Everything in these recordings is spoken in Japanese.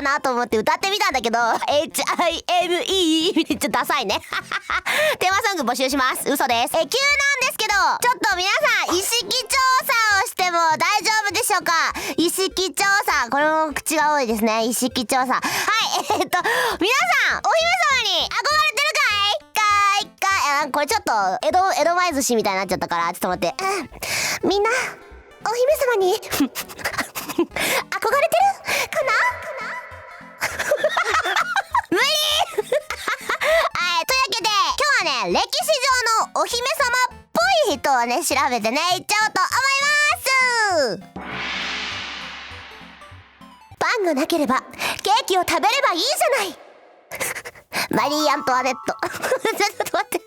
かなと思って歌ってみたんだけど HIME めっちゃダサいねテーマソング募集します。嘘です。急なんですけど、ちょっと皆さん意識調査をしても大丈夫でしょうか。意識調査、これも口が多いですね。意識調査、はい。皆さんお姫様に憧れてるかい？これちょっと江戸前寿司みたいになっちゃったから、ちょっと待って、みんなお姫様に憧れてるかな無理はい、というわけで今日はね、歴史上のお姫様っぽい人をね調べてねいっちゃおうと思います。パンがなければケーキを食べればいいじゃないマリー・アントワネットちょっと待って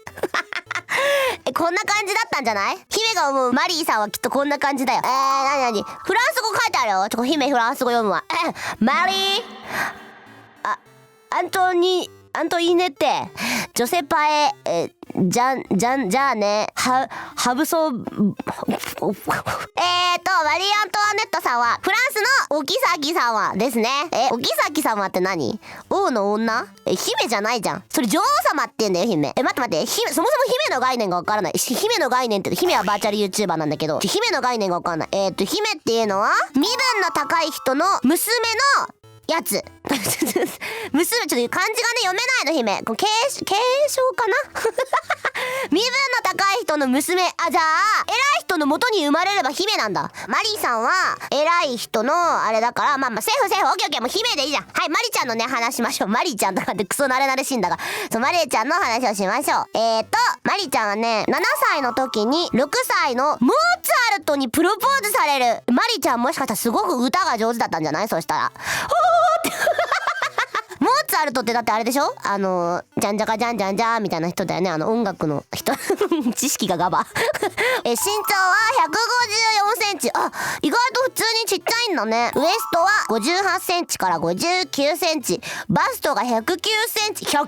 こんな感じだったんじゃない？姫が思うマリーさんはきっとこんな感じだよ。なにフランス語書いてあるよ。姫フランス語読むわ。マリーアントイネテジョセパエじゃあねハブソマリー・アントワネットさんはフランスのお妃様ですね。お妃様って何？王の女？姫じゃないじゃん。それ女王様って言うんだよ、姫。待ってそもそも姫の概念がわからない。姫の概念って姫はバーチャル YouTuber なんだけど、姫の概念がわからない。姫っていうのは身分の高い人の娘のやつ娘、ちょっと漢字がね読めないの、姫。これ継承かな身分の高い人の娘。じゃあ偉い人の元に生まれれば姫なんだ。マリーさんは偉い人のあれだから、セーフオッケーもう姫でいいじゃん。はい、マリちゃんのね話しましょう。マリーちゃんとかってクソ慣れしいんだが、マリーちゃんの話をしましょう。マリーちゃんはね7歳の時に6歳のモーツァルトにプロポーズされる。マリーちゃんもしかしたらすごく歌が上手だったんじゃない？そしたらモーツァルトってだってあれでしょ？じゃんじゃかじゃんじゃんじゃーみたいな人だよね。音楽の人知識がガバ身長は154センチ。意外と普通にちっちゃいんだね。ウエストは58センチから59センチ。バストが109センチ。109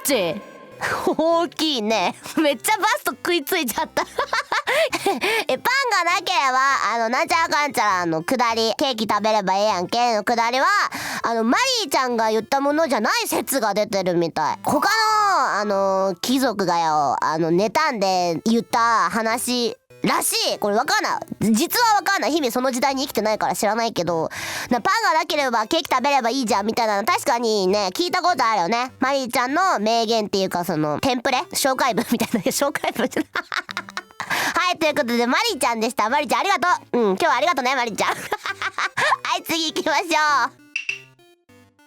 センチ大きいね。めっちゃバスト食いついちゃったパンがなければなんちゃらかんちゃらのくだり、ケーキ食べればええやんけのくだりはマリーちゃんが言ったものじゃない説が出てるみたい。他の貴族がよ妬んで言った話らしい。これわかんない。実はわかんない。姫その時代に生きてないから知らないけど、パンがなければケーキ食べればいいじゃんみたいなの確かにね聞いたことあるよね。マリーちゃんの名言っていうかテンプレ紹介文みたいな紹介文はい、ということでマリーちゃんでした。マリーちゃんありがとう。今日はありがとうねマリーちゃんはい、次行きましょ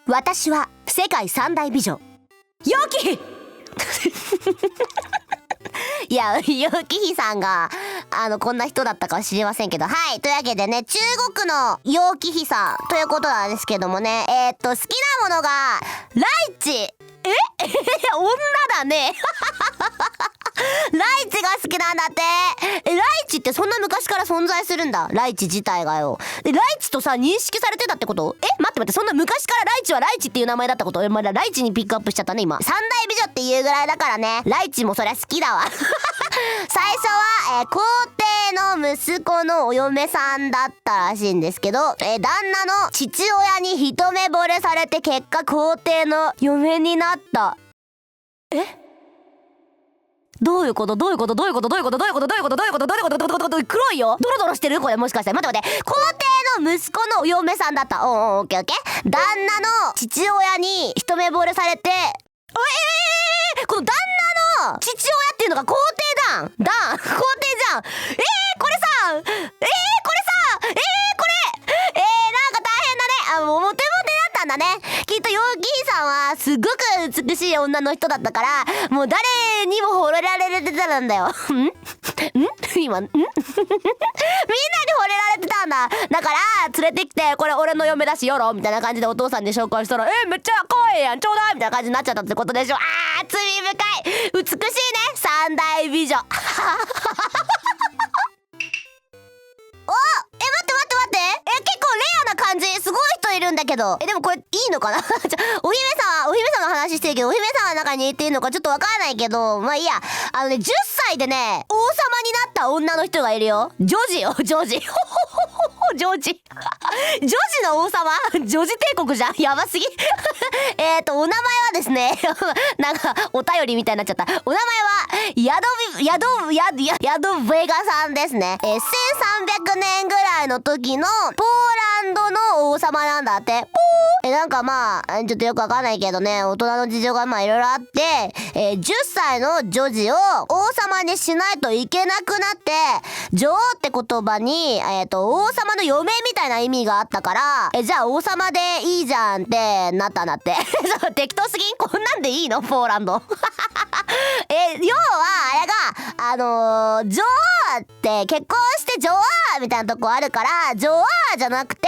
う。私は世界三大美女ヨキいや、ヨキヒさんがこんな人だったかは知りませんけど、はい、というわけでね、中国のヨキヒさんということなんですけどもね、好きなものがライチ。女だねライチが好きなんだって。ライチってそんな昔から存在するんだ。ライチ自体がよ。ライチとさ認識されてたってこと？待って、そんな昔からライチはライチっていう名前だったこと？まだライチにピックアップしちゃったね今。三大美女っていうぐらいだからね、ライチもそりゃ好きだわ最初は、皇帝の息子のお嫁さんだったらしいんですけど、旦那の父親に一目惚れされて結果皇帝の嫁になった。どういうこと黒いよ。ドロドロしてるこれ。もしかして待って、皇帝の息子のお嫁さんだった。オッケー。旦那の父親に一目惚れされて、この旦那の父親っていうのが皇帝皇帝じゃん。これさなんか大変だね。モテモテだったんだね。きっとヨーキーさんはすごく美しい女の人だったから、もう誰にも惚れられてたんだよ今みんなに惚れられてたんだ。だから連れてきて、これ俺の嫁だしよろみたいな感じでお父さんに紹介したら、めっちゃ可愛いやんちょうだいみたいな感じになっちゃったってことでしょ。罪深い。美しいね三大美女待って結構レアな感じ。すごい人いるんだけど、でもこれいいのかなお姫様の話してるけど、お姫様の中に言っていいのかちょっとわからないけど、まあいいや。10歳でね王様になった女の人がいるよ。ジョジジョージジョージの王様ジョージ帝国じゃん、やばすぎお名前はですねなんかお便りみたいになっちゃった。お名前はヤドベガさんですね。1300年ぐらいの時のポーランドの王様なんだって。なんかまあちょっとよくわかんないけどね、大人の事情がまあいろいろあって、10歳の女児を王様にしないといけなくなって、女王って言葉に王様の嫁みたいな意味があったから、じゃあ王様でいいじゃんってなったんだってそう、適当すぎん？こんなんでいいの？ポーランド要はあれが女王って結婚して女王みたいなとこあるから、女王じゃなくて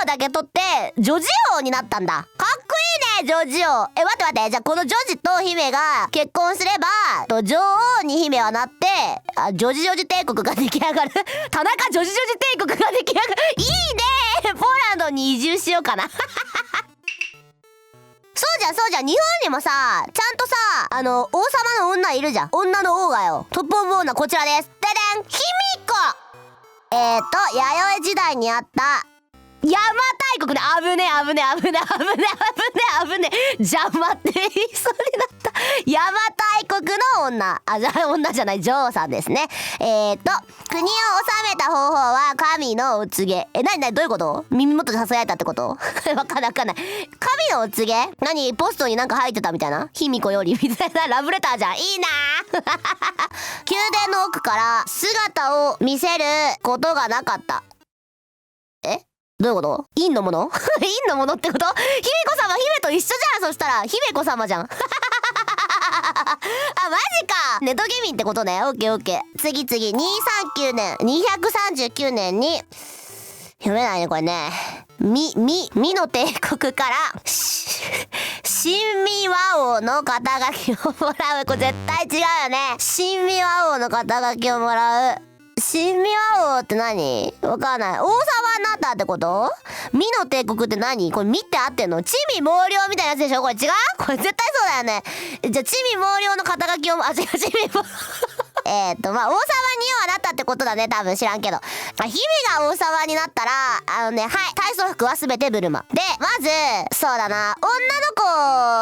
王だけ取って女児王になったんだ。かっこいいね、女児王。待ってじゃあこの女児と姫が結婚すれば女王に姫はなって、ジョジ帝国が出来上がる田中ジョジ帝国が出来上がる。いいね、ポーランドに移住しようかなそうじゃん、日本にもさ、ちゃんとさ、王様の女いるじゃん。女の王がよ。トップオブ女こちらです。ででん、卑弥呼。弥生時代にあった邪馬台国ね。危ね邪魔って言いそうになった。邪馬台国の女。女じゃない、女王さんですね。国を治めた方法は神のお告げ。どういうこと？耳元でささやいたってことわかんない。神のお告げ？ポストになんか入ってたみたいな？卑弥呼よりみたいなラブレターじゃん。いいな宮殿の奥から姿を見せることがなかった。どういうこと？陰のもの陰のものってこと？卑弥呼様、姫と一緒じゃん。そしたら卑弥呼様じゃんマジか。ネトゲミンってことね。オッケー。次239年に読めないねこれね。ミの帝国から新味和王の肩書きをもらう。これ絶対違うよね。新味和王の肩書きをもらう。新味和王って何？わかんない。王様になったってこと？美の帝国って何？これ見て合ってんの？魑魅魍魎みたいなやつでしょ？これ違う？これ絶対そうだよね。じゃあ魑魅魍魎の肩書きを違う魑魅魍まあ王様にはなったってことだね、多分。知らんけど。姫が王様になったらはい、体操服は全てブルマで、まずそうだな、女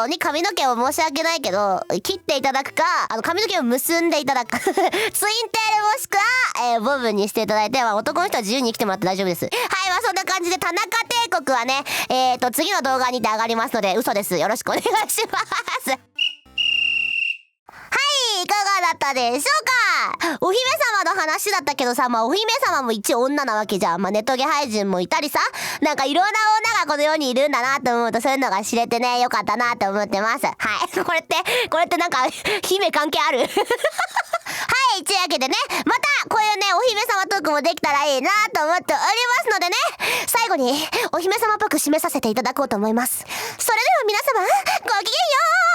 の子に髪の毛を申し訳ないけど切っていただくか、髪の毛を結んでいただくツインテールもしくは、ボブにしていただいて、男の人は自由に生きてもらって大丈夫です。はい、そんな感じで田中帝国はね次の動画にて上がりますので、嘘です。よろしくお願いしますいかがだったでしょうか。お姫様の話だったけどさ、お姫様も一応女なわけじゃん。ネトゲ俳人もいたりさ、なんかいろんな女がこの世にいるんだなと思うと、そういうのが知れてね、よかったなと思ってます。はい。これってなんか姫関係あるはい、というわけでね、またこういうねお姫様トークもできたらいいなと思っておりますのでね、最後にお姫様っぽく締めさせていただこうと思います。それでは皆様、ごきげんよう。